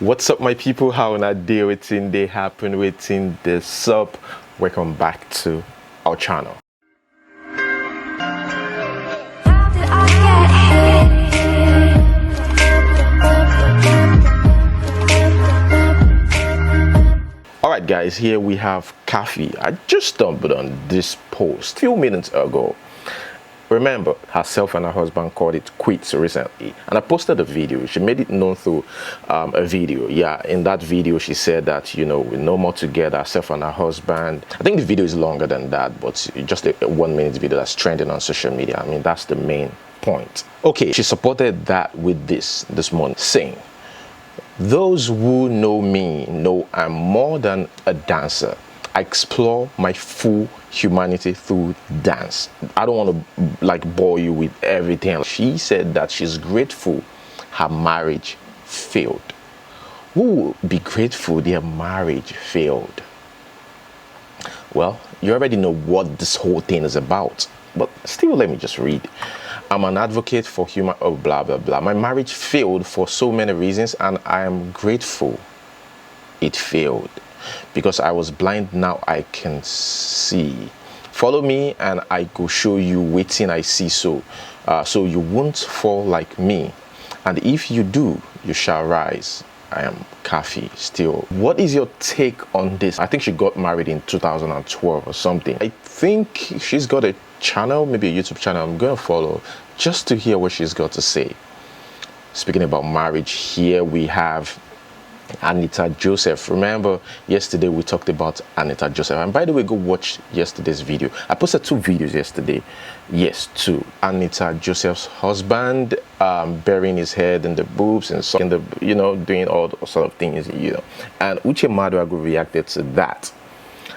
What's up, my people? How na day waiting they happen waiting this up. Welcome back to our channel. Alright guys, here we have Kathy. I just stumbled on this post a few minutes ago. Remember, herself and her husband called it quits recently, and I posted a video. She made it known through a video. Yeah, in that video she said that, you know, we're no more together, herself and her husband. I think the video is longer than that, but just a 1 minute video that's trending on social media. I mean, that's the main point. Okay, she supported that with this morning, saying, "Those who know me know I'm more than a dancer. I explore my full humanity through dance." I don't want to like bore you with everything. She said that she's grateful her marriage failed. Who will be grateful their marriage failed? Well, you already know what this whole thing is about, but still, let me just read. "I'm an advocate for human, oh, blah, blah, blah. My marriage failed for so many reasons, and I am grateful it failed. Because I was blind, now I can see. Follow me and I go show you waiting I see, so you won't fall like me. And if you do, you shall rise. I am Kathy still." What is your take on this? I think she got married in 2012 or something. I think she's got a channel, maybe a YouTube channel I'm going to follow just to hear what she's got to say. Speaking about marriage, here we have Anita Joseph. Remember yesterday we talked about Anita Joseph, and by the way, go watch yesterday's video. I posted 2 videos yesterday. Yes, 2. Anita Joseph's husband burying his head in the boobs and so in the, you know, doing all sort of things, you know, and Uche Maduagu reacted to that.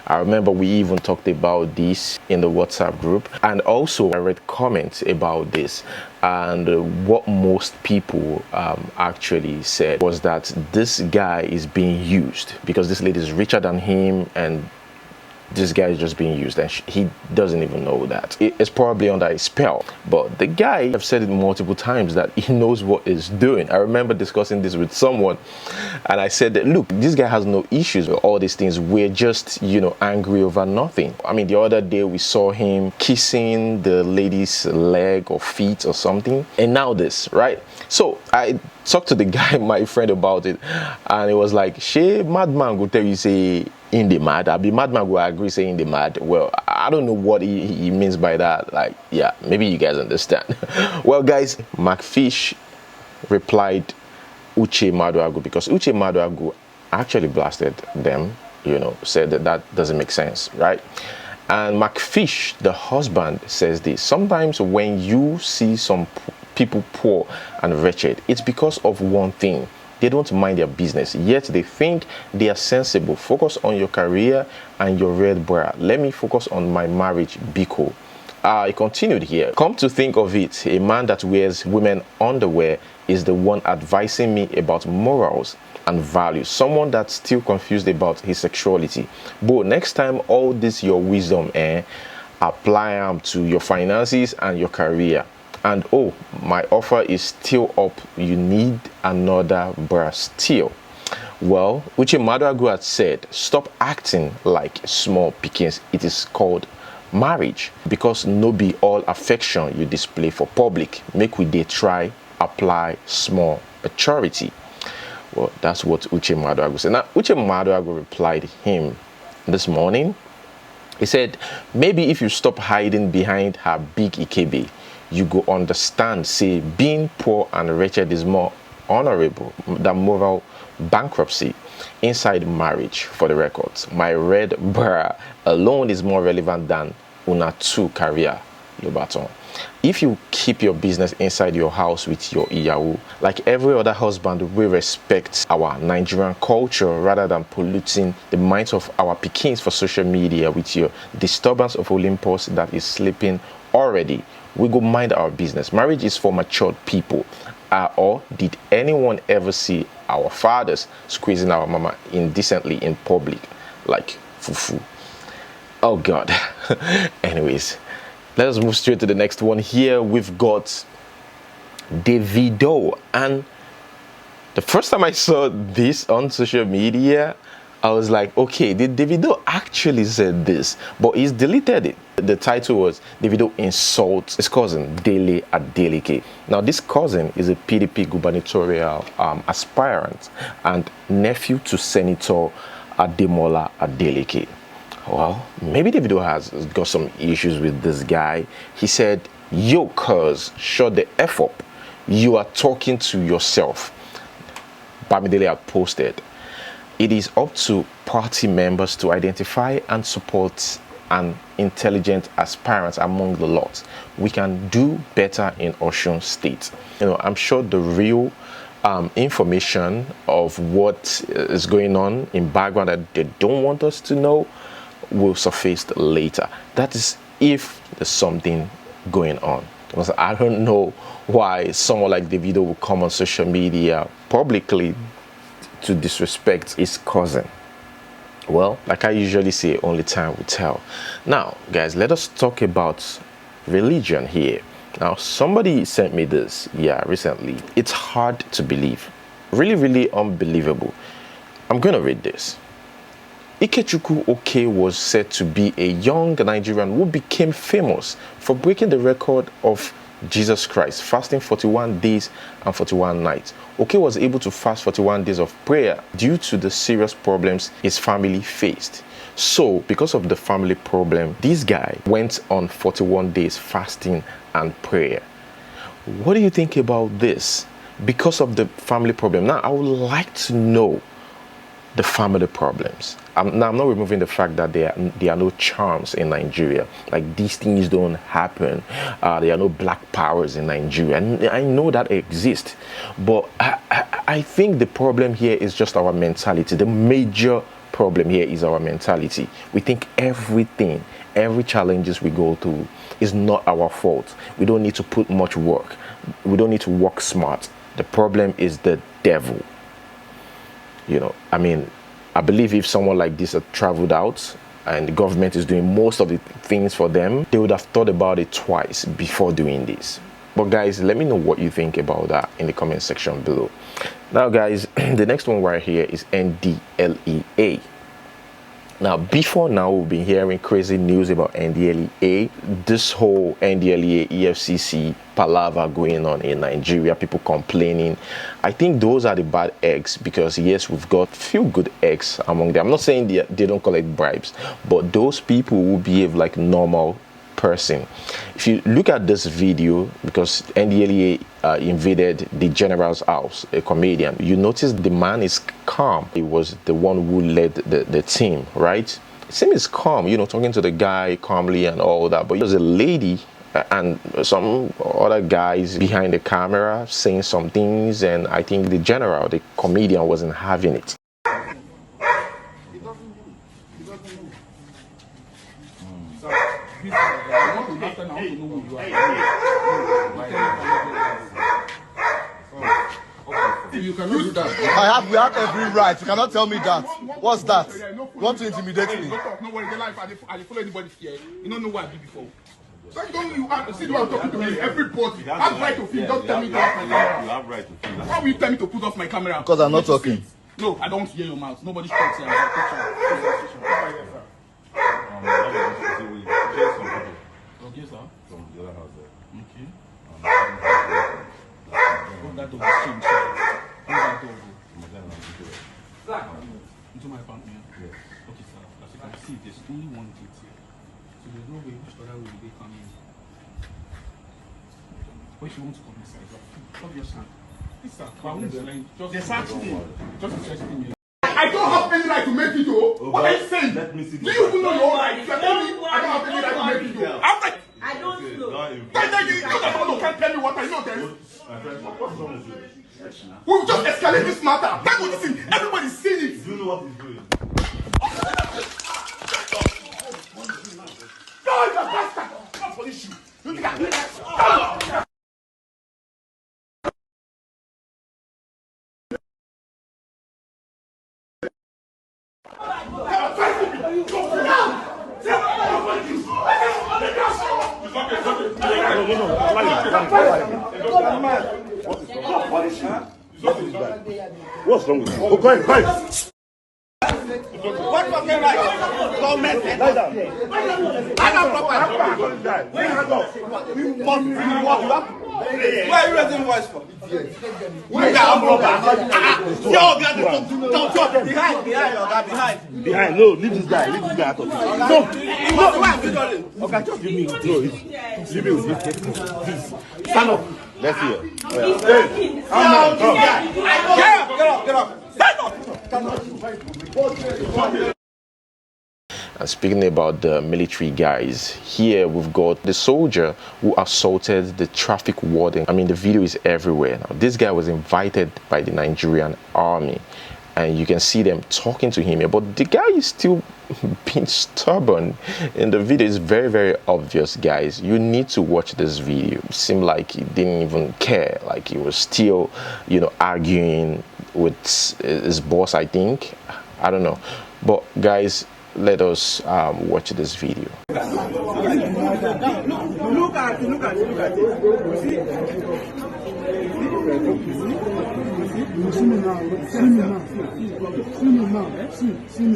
I remember we even talked about this in the WhatsApp group, and also I read comments about this, and what most people actually said was that this guy is being used because this lady is richer than him, and this guy is just being used, and he doesn't even know that. It's probably under a spell. But the guy, I've said it multiple times, that he knows what he's doing. I remember discussing this with someone, and I said that, look, this guy has no issues with all these things. We're just, you know, angry over nothing. I mean, the other day we saw him kissing the lady's leg or feet or something, and now this, right? So I talked to the guy, my friend, about it, and it was like, "She madman go tell you say in the mad." I'll be madman will agree saying the mad. Well, I don't know what he means by that. Like, yeah, maybe you guys understand. Well, guys, McFish replied Uche Maduagu, because Uche Maduagu actually blasted them, you know, said that doesn't make sense, right? And McFish, the husband, says this: "Sometimes when you see some people poor and wretched, it's because of one thing. They don't mind their business, yet they think they are sensible. Focus on your career and your red bra. Let me focus on my marriage, Biko." He continued here: "Come to think of it, a man that wears women underwear is the one advising me about morals and values. Someone that's still confused about his sexuality. But next time, all this your wisdom, apply them to your finances and your career. And oh, my offer is still up. You need another bra still." Well, Uche Maduagu had said, "Stop acting like small pickings. It is called marriage. Because no be all affection you display for public. Make we dey try apply small maturity." Well, that's what Uche Maduagu said. Now, Uche Maduagu replied him this morning. He said, "Maybe if you stop hiding behind her big ikebe, you go understand, say, being poor and wretched is more honorable than moral bankruptcy inside marriage. For the records, my red bra alone is more relevant than una two career, Lobaton. If you keep your business inside your house with your iyawu, like every other husband, we respect our Nigerian culture rather than polluting the minds of our pikins for social media with your disturbance of Olympus that is sleeping already. We go mind our business. Marriage is for matured people. Or did anyone ever see our fathers squeezing our mama indecently in public like fufu? Oh God." Anyways, let us move straight to the next one. Here we've got Davido and The first time I saw this on social media, I was like, okay, did Davido actually said this? But he's deleted it. The title was Davido insults his cousin, Dele Adeleke. Now, this cousin is a PDP gubernatorial aspirant and nephew to Senator Ademola Adeleke. Well, maybe Davido has got some issues with this guy. He said, yo, cuz, shut the F up. You are talking to yourself. Bamidele had posted, it is up to party members to identify and support an intelligent aspirant among the lot. We can do better in Osun State. You know, I'm sure the real information of what is going on in background that they don't want us to know will surface later. That is if there's something going on. Because I don't know why someone like Davido will come on social media publicly to disrespect his cousin. Well, like I usually say, only time will tell. Now, guys, let us talk about religion here. Now, somebody sent me this, recently. It's hard to believe. Really, really unbelievable. I'm going to read this. Ikechukwu Oke was said to be a young Nigerian who became famous for breaking the record of Jesus Christ, fasting 41 days and 41 nights. Oke was able to fast 41 days of prayer due to the serious problems his family faced. So, because of the family problem, this guy went on 41 days fasting and prayer. What do you think about this? Because of the family problem. Now, I would like to know the family problems. I'm not removing the fact that there are no charms in Nigeria. Like, these things don't happen. There are no black powers in Nigeria. And I know that exists. But I think the problem here is just our mentality. The major problem here is our mentality. We think every challenges we go through is not our fault. We don't need to put much work. We don't need to work smart. The problem is the devil. You know, I mean, I believe if someone like this had traveled out and the government is doing most of the things for them, they would have thought about it twice before doing this. But guys, let me know what you think about that in the comment section below. Now guys, the next one right here is NDLEA. Now, before now, we've been hearing crazy news about NDLEA. This whole NDLEA, EFCC palaver going on in Nigeria, people complaining. I think those are the bad eggs because, yes, we've got few good eggs among them. I'm not saying they don't collect bribes, but those people who behave like normal person. If you look at this video, because NDLEA invaded the general's house, a comedian, you notice the man is calm. He was the one who led the team, right? It seems calm, you know, talking to the guy calmly and all that. But there's a lady and some other guys behind the camera saying some things, and I think the general, the comedian, wasn't having it. You cannot do that. We have every right. You cannot tell me that. What's that? You want to intimidate me? No worry, the life I follow anybody here. You don't know what I did before. So you see the way I'm talking to me. Everybody has right to feel. Don't tell me to off my camera. You have right to feel. Why will you tell me to put off my camera? Because I'm not talking. No, I don't want to hear your mouth. Nobody talks here. Okay, sir. From the other house there. Okay. That door is changed. That door into my apartment. Yes. Okay, sir. As you can see, there's only one gate here. So there's no way which other way they come in. But if you want to come inside, stop your hand. This sir, just interesting me. I don't have any right to make video. What are you saying? Let me see. Do you even know your own right? You're telling me I don't have any right to make video. I don't know. You can't tell me what I know. What's wrong with you? We'll just escalate this matter. That's what you see. Everybody's seeing it. Do you know what he's doing? God, you're a bastard. Not for issue. You think I What's wrong with you? Oh, quiet. What fucking right? Government. Lie down. I got proper. Why are you raising voice for? You got umbrella. Yo, got the behind, Behind. No, leave this guy. Leave this guy out of it. No. Why are you doing? Okay, just give me. No, leave me with this. Please. Stand up. Let's see it. Hey. Get up. Stand up. And speaking about the military guys, here we've got the soldier who assaulted the traffic warden. I mean, the video is everywhere now. This guy was invited by the Nigerian army, and you can see them talking to him, but the guy is still being stubborn. In the video, it's very, very obvious, guys. You need to watch this video. It seemed like he didn't even care, like he was still, arguing with his boss, I think. I don't know. But guys, let us watch this video. Look at it. See me now. See me.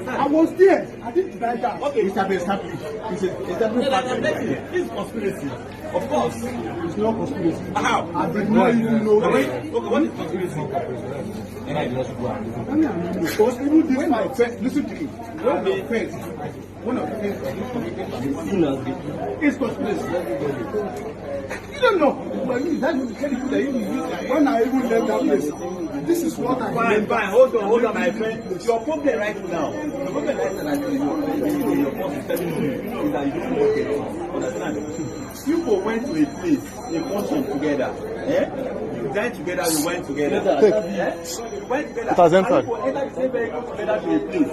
I was there. I didn't die that. Okay, it's established. It's conspiracy. Of course. It's not conspiracy. How? I did not even know. Okay, what is conspiracy? Because even this my friend, listen to me. One of the friends is conspiracy. You don't know. When I even left that place, this is what I fine. Hold on, my friend. Your problem right now. Your problem right now is your boss is telling you is that you don't work alone. Understand? You went to a place, a function together. You dined together, you went together. You went together. It has entered. You enter the same vehicle together to a place.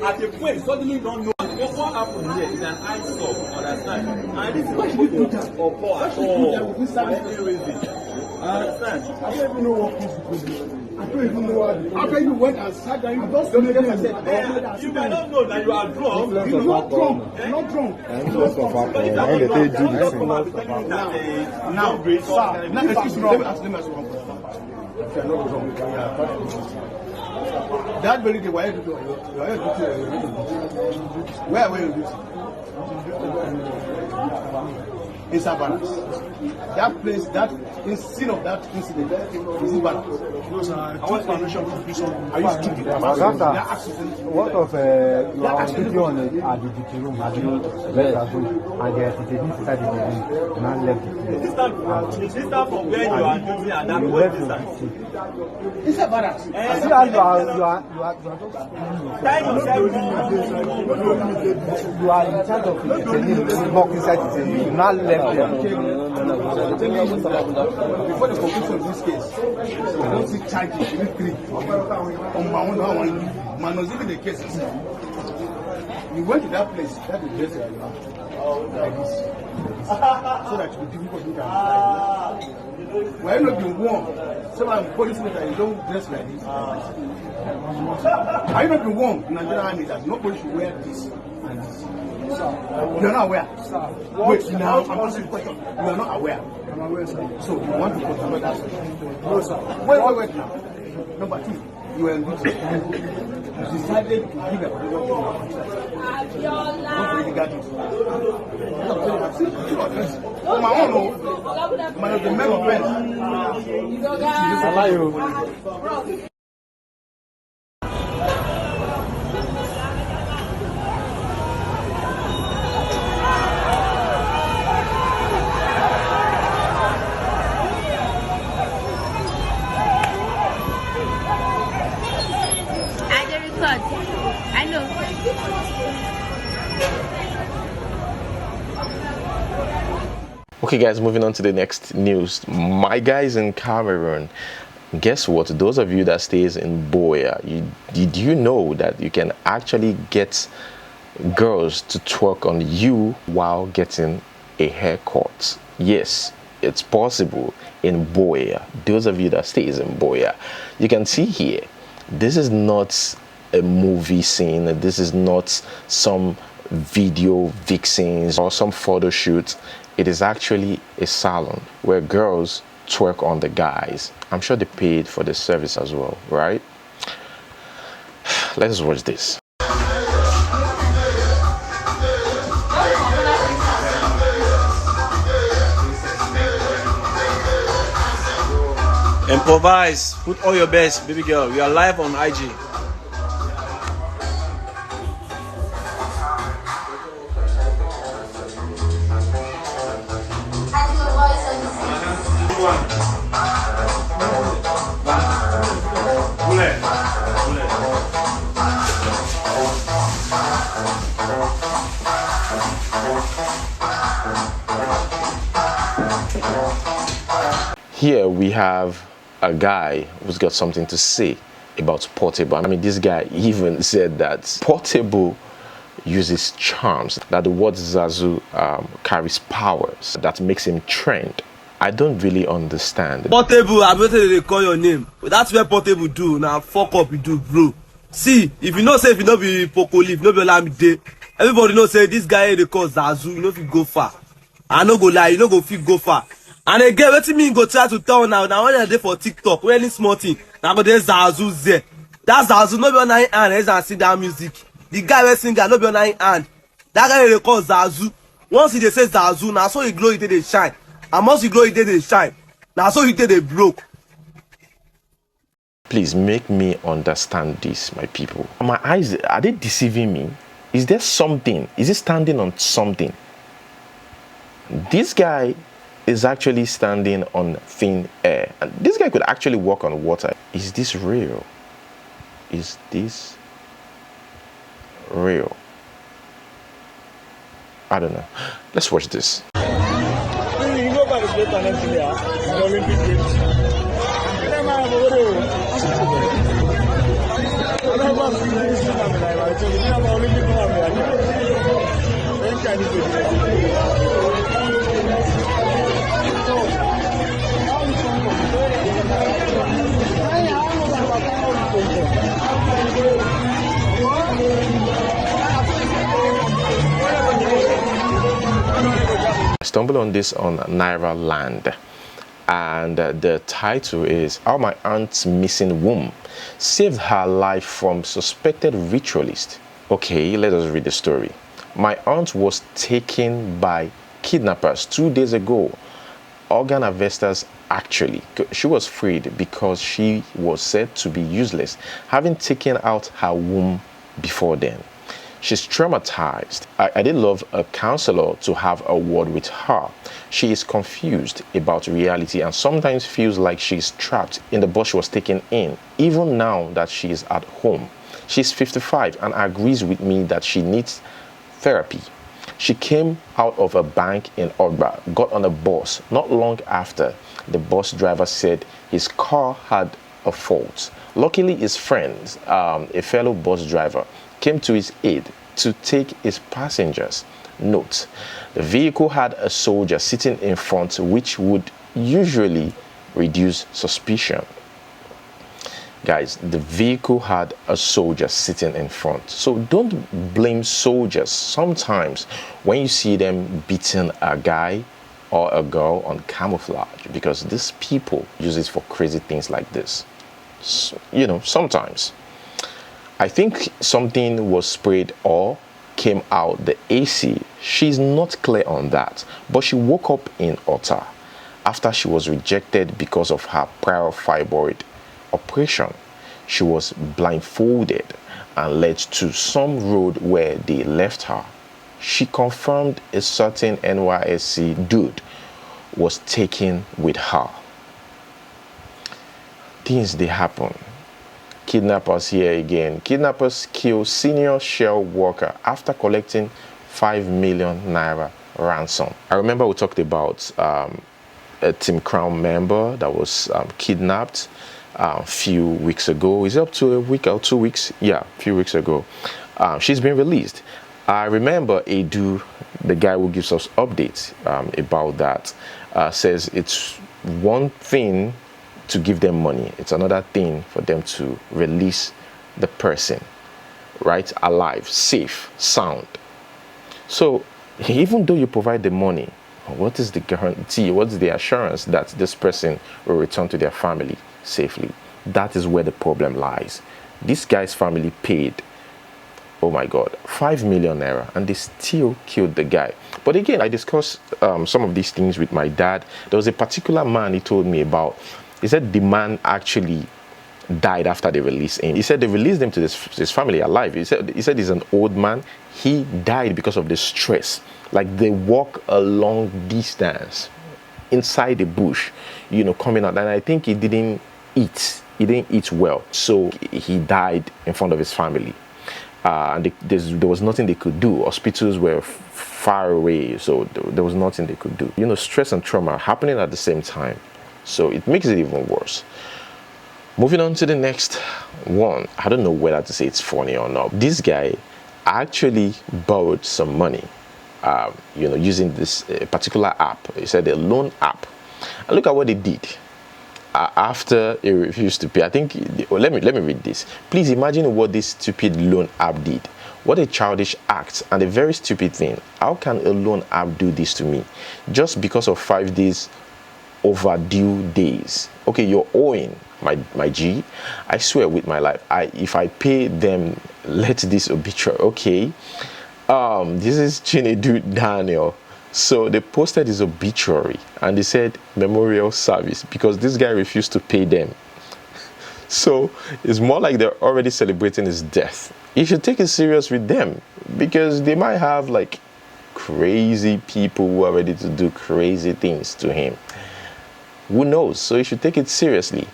At a point, suddenly you don't know. What happened here is an eyesore, understand? And this is what you do that or poor at all. Understand? I don't even know what this is. I don't even know what. After you went and sat down, you just don't even say. You cannot know that you are drunk. You're not drunk. Not drunk. Now, excuse me. Let me ask you one question. If you're not drunk, that very day, why are you doing? Where were you doing? It's a balance. That place, that scene of that incident, is it balance? I want permission to do something. Are you stupid? What of you are video on at the duty room, and there is a inside the room, not left. Is this from where you are doing and that way distance? It's a balance. You are in charge of it. Walk inside the room, not left there. Before the conclusion of this case, I don't see charges, even three. On my own, man, was even the cases. You went to that place, that is just like this. So that it will be difficult to do that. Why not be warned? So I'm policeman that you don't dress like this. Are you not been warned in Nigerian army that nobody should wear this and this? You're not aware. Wait, now I'm asking a question. You are not aware. I'm aware, sir. So you want to control that? No, sir. Wait now. Number two, you were in good. You decided to give a nobody got it. On my own, man of the men of men. I know. Okay guys, moving on to the next news. My guys in Cameroon, guess what? Those of you that stays in Boya, did you know that you can actually get girls to twerk on you while getting a haircut? Yes, it's possible in Boya. Those of you that stays in Boya, you can see here, this is not a movie scene. This is not some video vixens or some photo shoots. It is actually a salon where girls twerk on the guys. I'm sure they paid for the service as well, right? Let's watch this. Improvise, put all your best, baby girl. We are live on IG. Here we have a guy who's got something to say about Portable. I mean, this guy even said that Portable uses charms, that the word Zazu carries powers that makes him trend. I don't really understand. Portable, I better they call your name. That's where Portable do. Now fuck up you do, bro. See, if you know say if you know be Poco Leaf, no be Olamide, everybody know say this guy they call Zazu, you know if you go far. I no go lie, you no go fit go far. And again, what you mean go try to tell now when you're there for TikTok, when any small thing, now go there Zazu there. That's Zazu, no be on nine hand, let's see that music. The guy we singer, no be on nine hand. That guy they call Zazu. Once he they say Zazu, now so he glow, he they shine. And once he glow, he they shine. Now so he they broke. Please make me understand this, my people. My eyes, are they deceiving me? Is there something? Is he standing on something? This guy is actually standing on thin air. And this guy could actually walk on water. Is this real? Is this real? I don't know. Let's watch this. I stumbled on this on Naira Land, and the title is How My Aunt's Missing Womb Saved Her Life from Suspected Ritualist. Okay, let us read the story. My aunt was taken by kidnappers 2 days ago. Organ harvesters actually. She was freed because she was said to be useless, having taken out her womb before then. She's traumatized. I did love a counselor to have a word with her. She is confused about reality and sometimes feels like she's trapped in the bus she was taken in, even now that she is at home. She's 55 and agrees with me that she needs therapy. She came out of a bank in Ogba, got on a bus. Not long after, the bus driver said his car had a fault. Luckily, his friend, a fellow bus driver, came to his aid to take his passengers. Note, the vehicle had a soldier sitting in front, which would usually reduce suspicion. Guys, the vehicle had a soldier sitting in front. So don't blame soldiers. Sometimes when you see them beating a guy or a girl on camouflage, because these people use it for crazy things like this. So, you know, sometimes. I think something was sprayed or came out the AC. She's not clear on that, but she woke up in Otta after she was rejected because of her prior fibroid operation. She was blindfolded and led to some road where they left her. She confirmed a certain NYSC dude was taken with her. Things they happen. Kidnappers here again. Kidnappers kill senior Shell worker after collecting 5 million naira ransom. I remember we talked about a Team Crown member that was kidnapped a few weeks ago. Is it up to a week or 2 weeks? Yeah, a few weeks ago. She's been released. I remember Edu, the guy who gives us updates about that, says it's one thing to give them money, it's another thing for them to release the person, right, alive, safe, sound. So even though you provide the money, what is the guarantee? What's the assurance that this person will return to their family safely? That is where the problem lies. This guy's family paid, oh my God, 5 million naira, and they still killed the guy. But again, I discussed some of these things with my dad. There was a particular man he told me about. He said the man actually died after they released him. He said they released him to his family alive. He said he's an old man. He died because of the stress. Like they walk a long distance inside the bush, coming out. And I think he didn't eat. He didn't eat well. So he died in front of his family. And there was nothing they could do. Hospitals were far away. So there was nothing they could do. Stress and trauma happening at the same time. So it makes it even worse. Moving on to the next one. I don't know whether to say it's funny or not. This guy actually borrowed some money, using this particular app. He said a loan app. And look at what they did. After he refused to pay, I think, let me read this. Please imagine what this stupid loan app did. What a childish act and a very stupid thing. How can a loan app do this to me? Just because of 5 days overdue days. Okay, you're owing, my G. I swear with my life, if I pay them, let this obituary. Okay, this is Chinedu Daniel. So they posted his obituary and they said memorial service because this guy refused to pay them. So it's more like they're already celebrating his death. You should take it serious with them because they might have like crazy people who are ready to do crazy things to him. Who knows? So you should take it seriously.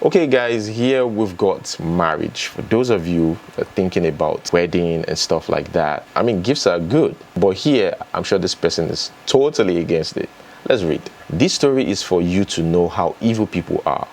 Okay guys, here we've got marriage. For those of you thinking about wedding and stuff like that, I mean, gifts are good, but here I'm sure this person is totally against it. Let's read. This story is for you to know how evil people are.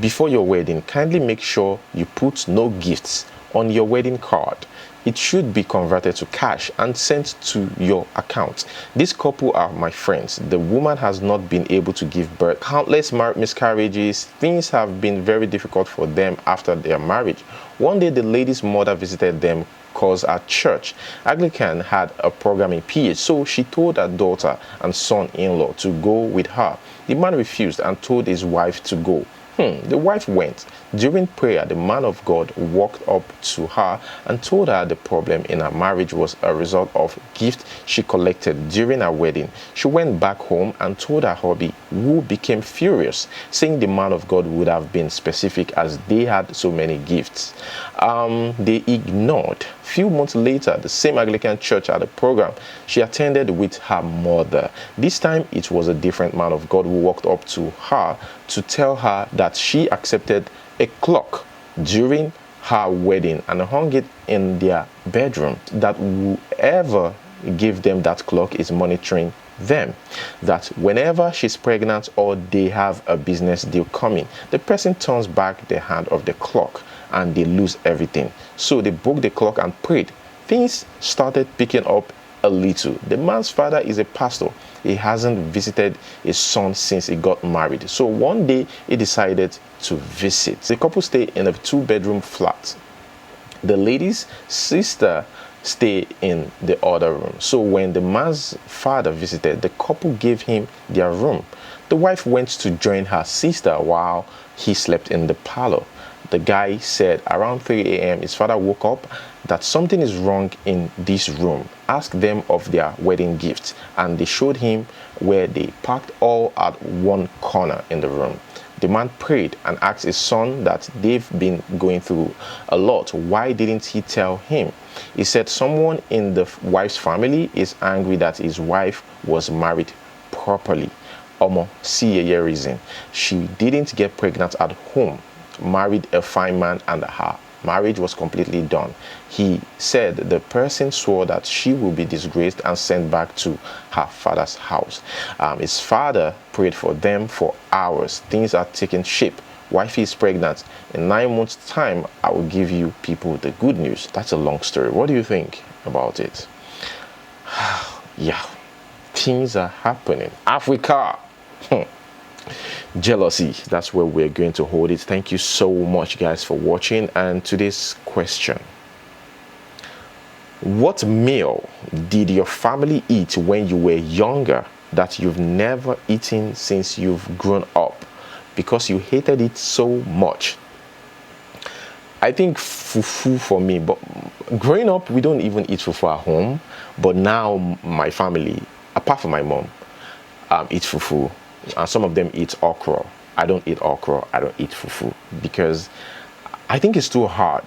Before your wedding, kindly make sure you put no gifts on your wedding card. It should be converted to cash and sent to your account. This couple are my friends. The woman has not been able to give birth. Countless miscarriages. Things have been very difficult for them after their marriage. One day, the lady's mother visited them because our church, Anglican, had a program in PH. So she told her daughter and son-in-law to go with her. The man refused and told his wife to go. The wife went. During prayer, the man of God walked up to her and told her the problem in her marriage was a result of gifts she collected during her wedding. She went back home and told her hubby, who became furious, saying the man of God would have been specific as they had so many gifts. They ignored. Few months later, the same Anglican church had a program she attended with her mother. This time, it was a different man of God who walked up to her to tell her that she accepted a clock during her wedding and hung it in their bedroom, that whoever gave them that clock is monitoring them, that whenever she's pregnant or they have a business deal coming, the person turns back the hand of the clock and they lose everything. So they broke the clock and prayed. Things started picking up a little. The man's father is a pastor. He hasn't visited his son since he got married. So one day he decided to visit. The couple stay in a 2-bedroom flat. The lady's sister stay in the other room. So when the man's father visited, the couple gave him their room. The wife went to join her sister while he slept in the parlor. The guy said around 3 a.m. his father woke up that something is wrong in this room. Asked them of their wedding gifts, and they showed him where they packed all at one corner in the room. The man prayed and asked his son that they've been going through a lot. Why didn't he tell him? He said someone in the wife's family is angry that his wife was married properly. See a reason. She didn't get pregnant at home, married a fine man, and her marriage was completely done. He said the person swore that she will be disgraced and sent back to her father's house. His father prayed for them for hours. Things are taking shape. Wifey is pregnant. In 9 months' time, I will give you people the good news. That's a long story. What do you think about it? Yeah, things are happening. Africa. Jealousy, that's where we're going to hold it. Thank you so much guys for watching. And today's question: What meal did your family eat when you were younger that you've never eaten since you've grown up because you hated it so much? I think fufu for me, but growing up, we don't even eat fufu at home. But now my family, apart from my mom, eat fufu. And some of them eat okra. I don't eat okra. I don't eat fufu because I think it's too hard.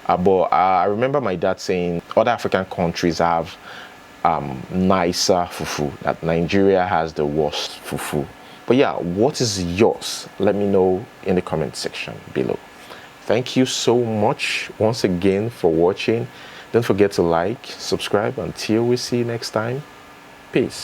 But I remember my dad saying other African countries have nicer fufu, that Nigeria has the worst fufu. But yeah, what is yours? Let me know in the comment section below. Thank you so much once again for watching. Don't forget to like, subscribe. Until we see you next time. Peace.